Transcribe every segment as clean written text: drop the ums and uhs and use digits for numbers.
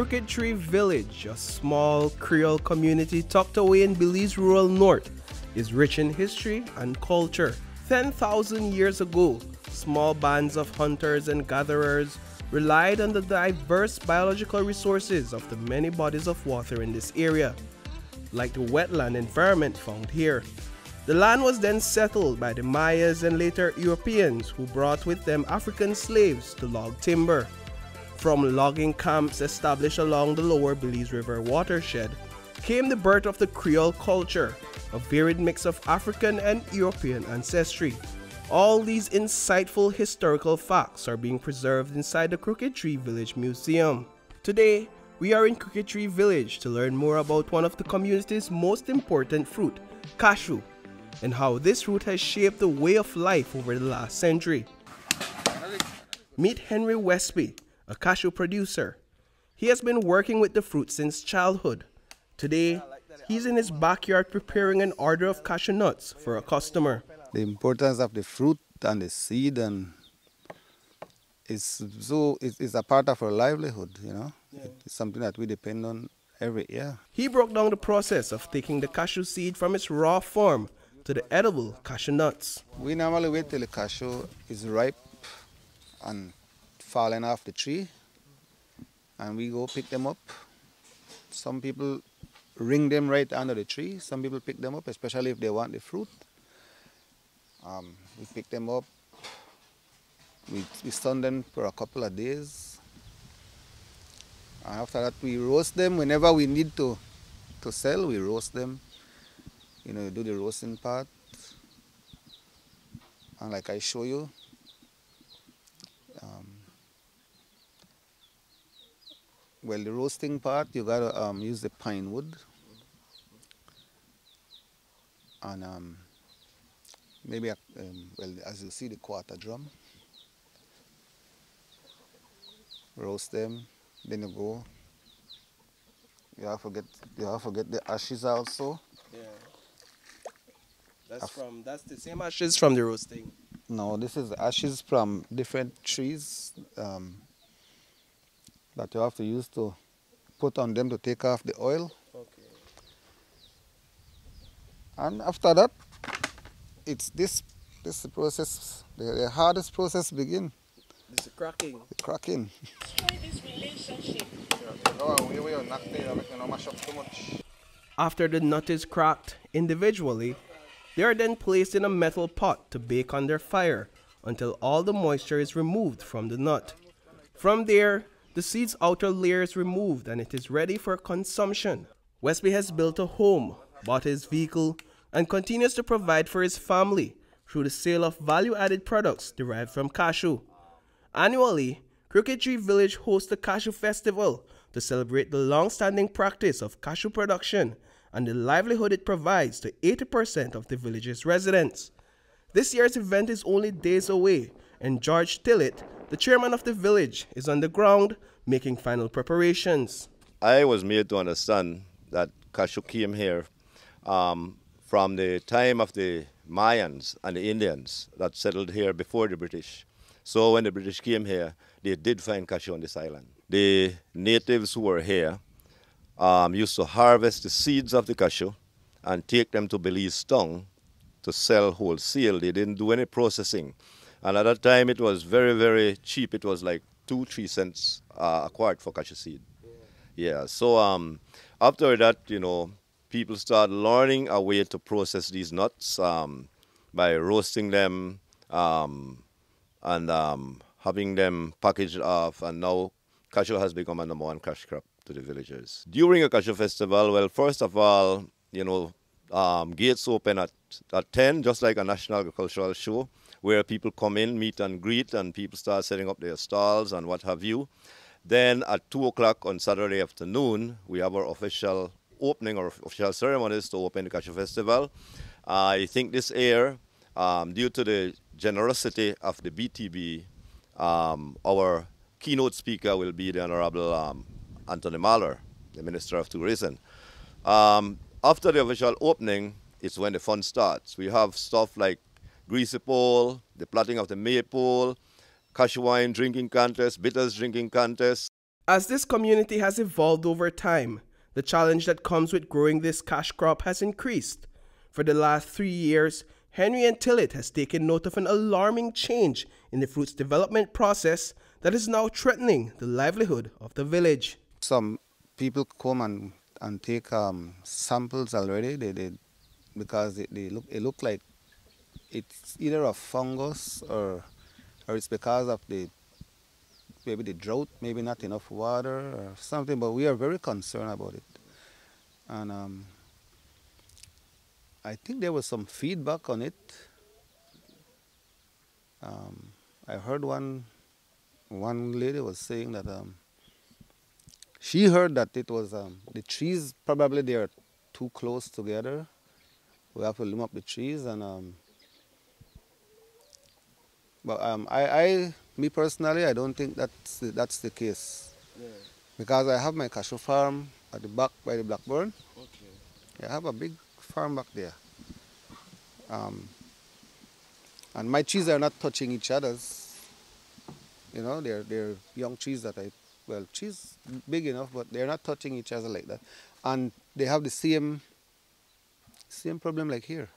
Crooked Tree Village, a small Creole community tucked away in Belize rural north, is rich in history and culture. 10,000 years ago, small bands of hunters and gatherers relied on the diverse biological resources of the many bodies of water in this area, like the wetland environment found here. The land was then settled by the Mayas and later Europeans who brought with them African slaves to log timber. From logging camps established along the lower Belize River watershed came the birth of the Creole culture, a varied mix of African and European ancestry. All these insightful historical facts are being preserved inside the Crooked Tree Village Museum. Today, we are in Crooked Tree Village to learn more about one of the community's most important fruit, cashew, and how this fruit has shaped the way of life over the last century. Meet Henry Westby, a cashew producer. He has been working with the fruit since childhood. Today, he's in his backyard preparing an order of cashew nuts for a customer. The importance of the fruit and the seed and it's a part of our livelihood, you know. Yeah. It's something that we depend on every year. He broke down the process of taking the cashew seed from its raw form to the edible cashew nuts. We normally wait till the cashew is ripe and falling off the tree, and we go pick them up. Some people ring them right under the tree. Some people pick them up, especially if they want the fruit. We pick them up. We sun them for a couple of days. And after that, we roast them. Whenever we need to sell, we roast them. You know, do the roasting part. And like I show you, well, the roasting part, you gotta use the pine wood. And maybe, well, as you see, the quarter drum. Roast them, then you go. You have to get the ashes also. Yeah. That's the same ashes from the roasting. No, this is the ashes from different trees that you have to use to put on them to take off the oil. Okay. And after that, it's this process, the hardest process begin. This is cracking. The cracking. This relationship. After the nut is cracked individually, they are then placed in a metal pot to bake under fire until all the moisture is removed from the nut. From there, the seed's outer layer is removed and it is ready for consumption. Westby has built a home, bought his vehicle, and continues to provide for his family through the sale of value-added products derived from cashew. Annually, Crooked Tree Village hosts the Cashew Festival to celebrate the long-standing practice of cashew production and the livelihood it provides to 80% of the village's residents. This year's event is only days away, and George Tillett, the chairman of the village, is on the ground making final preparations. I was made to understand that cashew came here from the time of the Mayans and the Indians that settled here before the British. So when the British came here, they did find cashew on this island. The natives who were here used to harvest the seeds of the cashew and take them to Belize town to sell wholesale. They didn't do any processing. And at that time, it was very, very cheap. It was like 2-3 cents a quart for cashew seed. Yeah, so after that, you know, people started learning a way to process these nuts by roasting them and having them packaged off. And now cashew has become a #1 cash crop to the villagers. During a cashew festival, well, first of all, you know, gates open at 10, just like a national agricultural show, where people come in, meet and greet, and people start setting up their stalls and what have you. Then at 2 o'clock on Saturday afternoon, we have our official opening or official ceremonies to open the Cashew Festival. I think this year, due to the generosity of the BTB, our keynote speaker will be the Honorable Anthony Mahler, the Minister of Tourism. After the official opening, it's when the fun starts. We have stuff like greasy pole, the plaiting of the maypole, cashew wine drinking contest, bitters drinking contest. As this community has evolved over time, the challenge that comes with growing this cash crop has increased. For the last 3 years, Henry and Tillett has taken note of an alarming change in the fruit's development process that is now threatening the livelihood of the village. Some people come and take samples already. Because it look like it's either a fungus or it's because of maybe the drought, maybe not enough water or something. But we are very concerned about it, and I think there was some feedback on it. I heard one lady was saying that she heard that it was the trees, probably they are too close together. We have to limb up the trees, and but me personally, I don't think that's the case. Yeah. Because I have my cashew farm at the back by the Blackburn. Okay. I have a big farm back there, and my trees are not touching each other's. You know, they're young trees trees big enough, but they're not touching each other like that, and they have the same problem like here.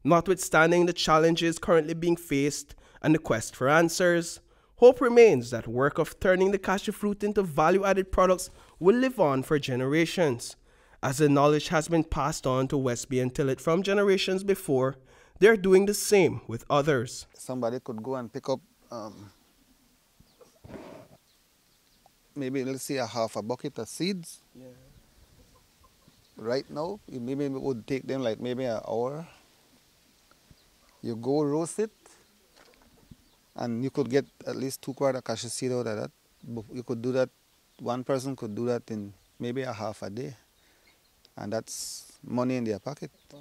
Notwithstanding the challenges currently being faced and the quest for answers, hope remains that work of turning the cashew fruit into value-added products will live on for generations. As the knowledge has been passed on to Westby and Tillett from generations before, they're doing the same with others. Somebody could go and pick up maybe, let's say, a half a bucket of seeds. Yeah. Right now, maybe it would take them like maybe an hour. You go roast it, and you could get at least 2 quarts of cashew seed out of that. You could do that, one person could do that in maybe a half a day. And that's money in their pocket. Oh.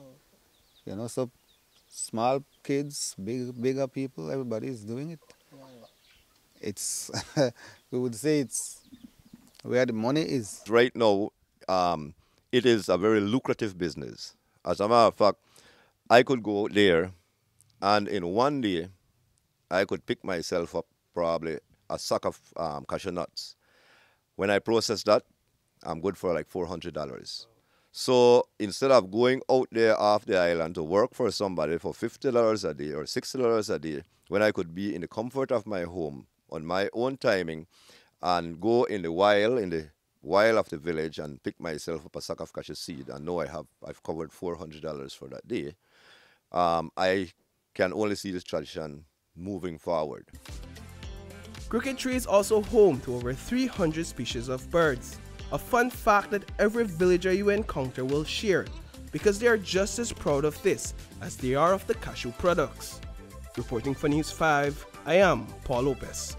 You know, so small kids, bigger people, everybody is doing it. Wow. It's, we would say it's where the money is. Right now, it is a very lucrative business. As a matter of fact, I could go there and in one day, I could pick myself up probably a sack of cashew nuts. When I process that, I'm good for like $400. So instead of going out there off the island to work for somebody for $50 a day or $60 a day, when I could be in the comfort of my home on my own timing and go in the wild of the village and pick myself up a sack of cashew seed and know I've covered $400 for that day, I can only see this tradition moving forward. Crooked Tree is also home to over 300 species of birds. A fun fact that every villager you encounter will share, because they are just as proud of this as they are of the cashew products. Reporting for News 5, I am Paul Lopez.